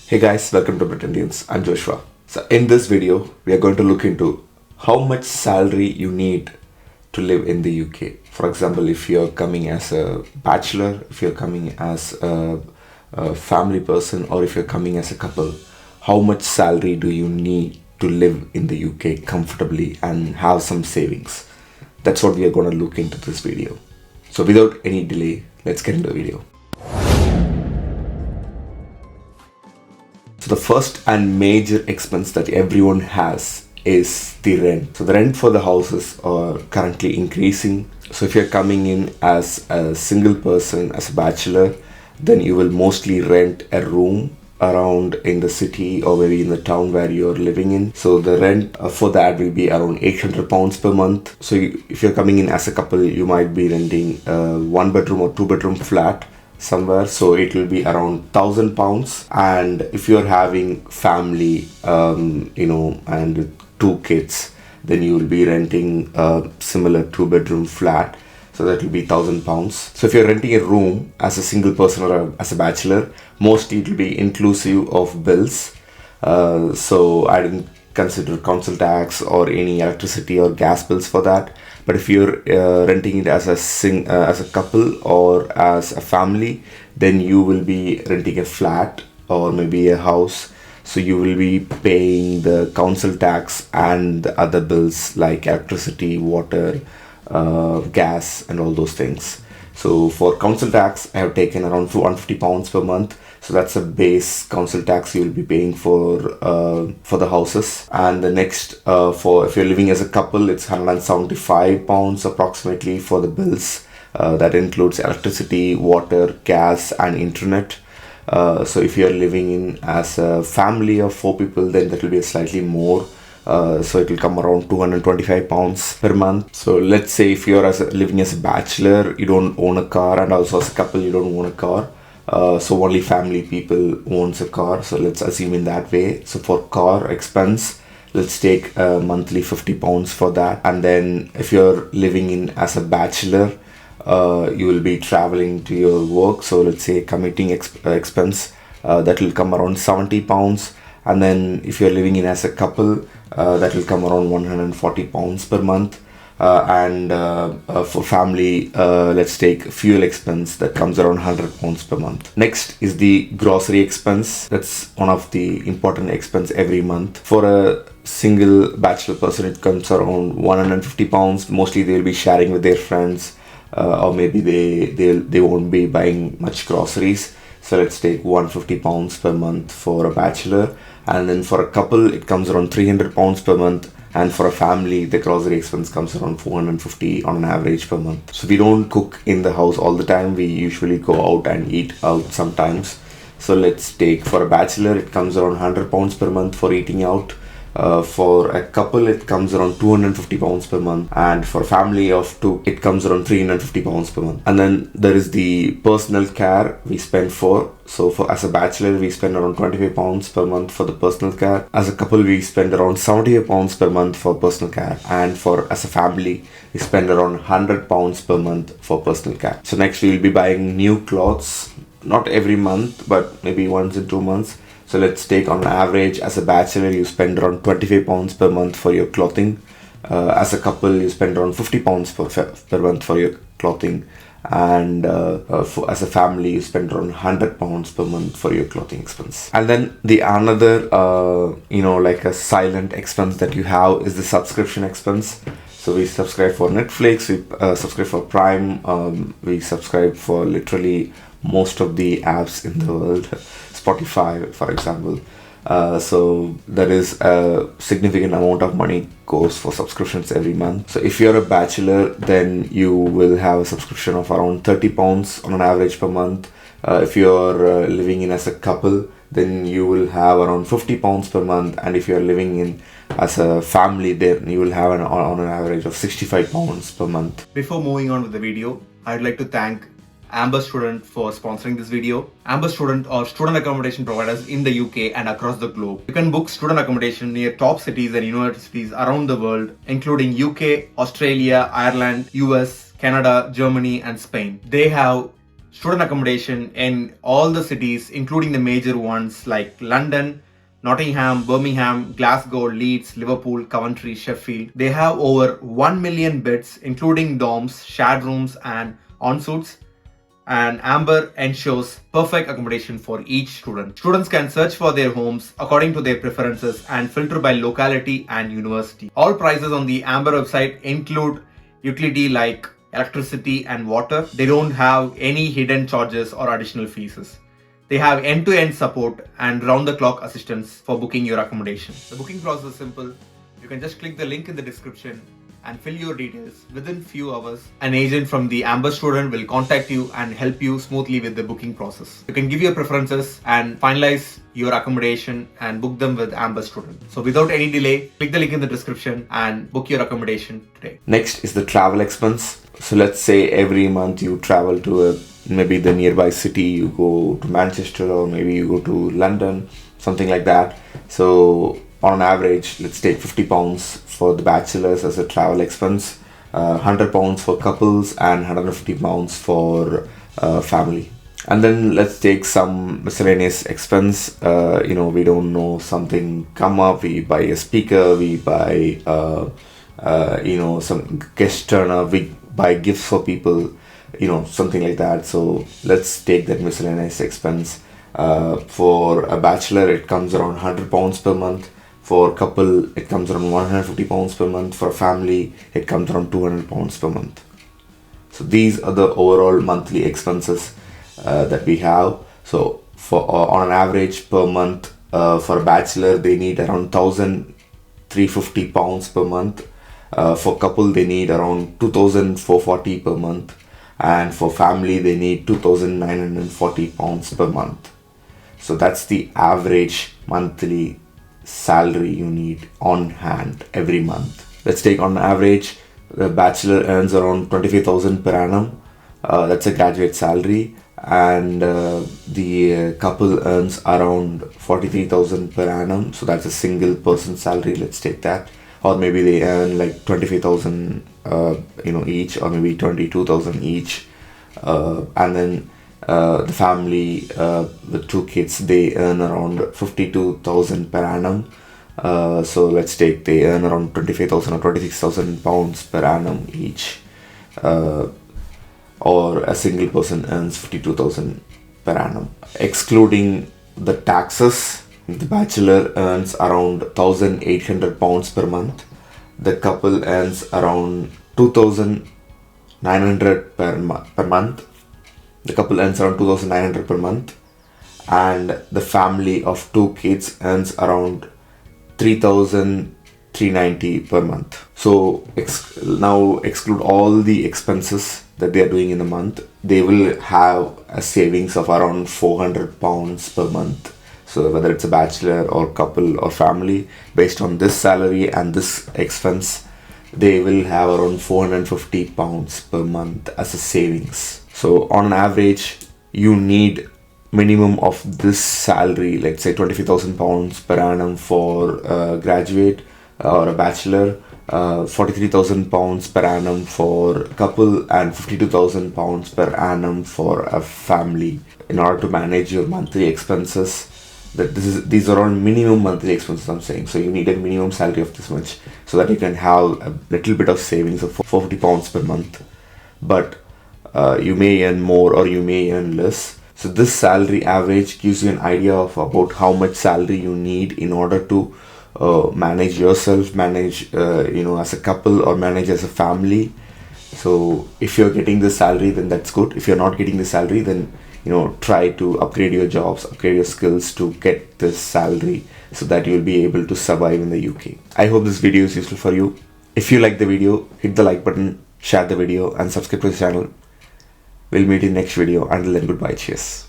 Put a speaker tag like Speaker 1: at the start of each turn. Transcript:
Speaker 1: Hey guys, welcome to Britannians. I'm Joshua. So in this video, we are going to look into how much salary you need to live in the UK. For example, if you're coming as a bachelor, if you're coming as a family person, or if you're coming as a couple, how much salary do you need to live in the UK comfortably and have some savings? That's what we are going to look into this video. So without any delay, let's get into the video. So the first and major expense that everyone has is the rent. So the rent for the houses are currently increasing. So if you're coming in as a single person, as a bachelor, then you will mostly rent a room around in the city or maybe in the town where you're living in. So the rent for that will be around £800 per month. So if you're coming in as a couple, you might be renting a 1 bedroom or 2 bedroom flat somewhere, so it will be around £1,000. And if you're having family and 2 kids, then you will be renting a similar 2 bedroom flat, so that will be £1,000. So if you're renting a room as a single person or as a bachelor, mostly it will be inclusive of bills. So I didn't consider council tax or any electricity or gas bills for that. But if you're renting it as a couple or as a family, then you will be renting a flat or maybe a house. So you will be paying the council tax and the other bills like electricity, water, gas, and all those things. So for council tax, I have taken around £150 per month. So that's a base council tax you will be paying for the houses. And the next, for if you're living as a couple, it's £175 approximately for the bills. That includes electricity, water, gas, and internet. So if you're living in as a family of 4 people, then that will be slightly more. So it will come around £225 per month. So let's say if you're living as a bachelor, you don't own a car, and also as a couple, you don't own a car. So only family people owns a car. So let's assume in that way. So for car expense, let's take monthly £50 for that. And then if you're living in as a bachelor, you will be traveling to your work. So let's say commuting expense, that will come around £70. And then if you're living in as a couple, that will come around £140 per month. And for family, let's take fuel expense, that comes around £100 per month. Next is the grocery expense. That's one of the important expense every month. For a single bachelor person, it comes around £150. Mostly they'll be sharing with their friends, or maybe they won't be buying much groceries. So let's take £150 per month for a bachelor. And then for a couple, it comes around £300 per month. And for a family, the grocery expense comes around £450 on an average per month. So we don't cook in the house all the time. We usually go out and eat out sometimes. So let's take, for a bachelor, it comes around £100 per month for eating out. For a couple, it comes around £250 per month, and for a family of 2, it comes around £350 per month. And then there is the personal care we spend for. So for as a bachelor, we spend around £25 per month for the personal care. As a couple, we spend around £78 per month for personal care, and for as a family, we spend around £100 per month for personal care. So next, we will be buying new clothes, not every month, but maybe once in 2 months. So let's take on average, as a bachelor, you spend around £25 per month for your clothing. As a couple, you spend around £50 per month for your clothing. And as a family, you spend around £100 per month for your clothing expense. And then the another, like a silent expense that you have is the subscription expense. So we subscribe for Netflix, we subscribe for Prime, we subscribe for literally most of the apps in the world, Spotify, for example. So there is a significant amount of money goes for subscriptions every month. So if you're a bachelor, then you will have a subscription of around £30 on an average per month. If you're living in as a couple, then you will have around £50 per month. And if you're living in as a family, then you will have on an average of £65 per month. Before moving on with the video, I'd like to thank Amberstudent for sponsoring this video. Amberstudent are student accommodation providers in the UK and across the globe. You can book student accommodation near top cities and universities around the world, including UK, Australia, Ireland, US, Canada, Germany, and Spain. They have
Speaker 2: student accommodation in all the cities, including the major ones like London, Nottingham, Birmingham, Glasgow, Leeds, Liverpool, Coventry, Sheffield. They have over 1 million beds, including dorms, shared rooms, and en-suites. And Amber ensures perfect accommodation for each student. Students can search for their homes according to their preferences and filter by locality and university. All prices on the Amber website include utility like electricity and water. They don't have any hidden charges or additional fees. They have end-to-end support and round-the-clock assistance for booking your accommodation. The booking process is simple. You can just click the link in the description and fill your details. Within few hours, an agent from the Amberstudent will contact you and help you smoothly with the booking process. You can give your preferences and finalize your accommodation and book them with Amberstudent. So without any delay, click the link in the description and book your accommodation today.
Speaker 1: Next is the travel expense. So let's say every month you travel to maybe the nearby city, you go to Manchester or maybe you go to London, something like that. So on average, let's take £50 for the bachelors as a travel expense, £100 for couples and £150 for family. And then let's take some miscellaneous expense. We don't know, something come up, we buy a speaker, we buy some guest turner, we buy gifts for people, something like that. So let's take that miscellaneous expense. For a bachelor, it comes around £100 per month. For a couple, it comes around £150 per month. For a family, it comes around £200 per month. So these are the overall monthly expenses that we have. So for on an average per month, for a bachelor, they need around £1,350 per month. For couple, they need around £2,440 per month. And for family, they need £2,940 per month. So that's the average monthly salary you need on hand every month. Let's take on average, the bachelor earns around 25,000 per annum. That's a graduate salary. And the couple earns around 43,000 per annum. So that's a single person salary. Let's take that. Or maybe they earn like 25,000 each, or maybe 22,000 each. And then the family with two kids, they earn around 52,000 per annum. So let's take, they earn around 25,000 or 26,000 pounds per annum each. Or a single person earns 52,000 per annum. Excluding the taxes, the bachelor earns around £1,800 per month. The couple earns around 2,900 per month. The couple earns around 2,900 per month. And the family of two kids earns around 3,390 per month. So now exclude all the expenses that they are doing in a month. They will have a savings of around £400 per month. So whether it's a bachelor or couple or family, based on this salary and this expense, they will have around £450 per month as a savings. So on average, you need minimum of this salary, let's say £25,000 per annum for a graduate or a bachelor, £43,000 per annum for a couple, and £52,000 per annum for a family, in order to manage your monthly expenses. These are all minimum monthly expenses, I'm saying. So you need a minimum salary of this much, so that you can have a little bit of savings of £40 per month. But you may earn more or you may earn less. So this salary average gives you an idea of about how much salary you need in order to manage yourself, manage as a couple, or manage as a family. So if you're getting the salary, then that's good. If you're not getting the salary, then try to upgrade your jobs, upgrade your skills to get this salary, so that you'll be able to survive in the UK. I hope this video is useful for you. If you like the video, hit the like button, share the video, and subscribe to the channel. We'll meet in next video. Until then, goodbye. Cheers.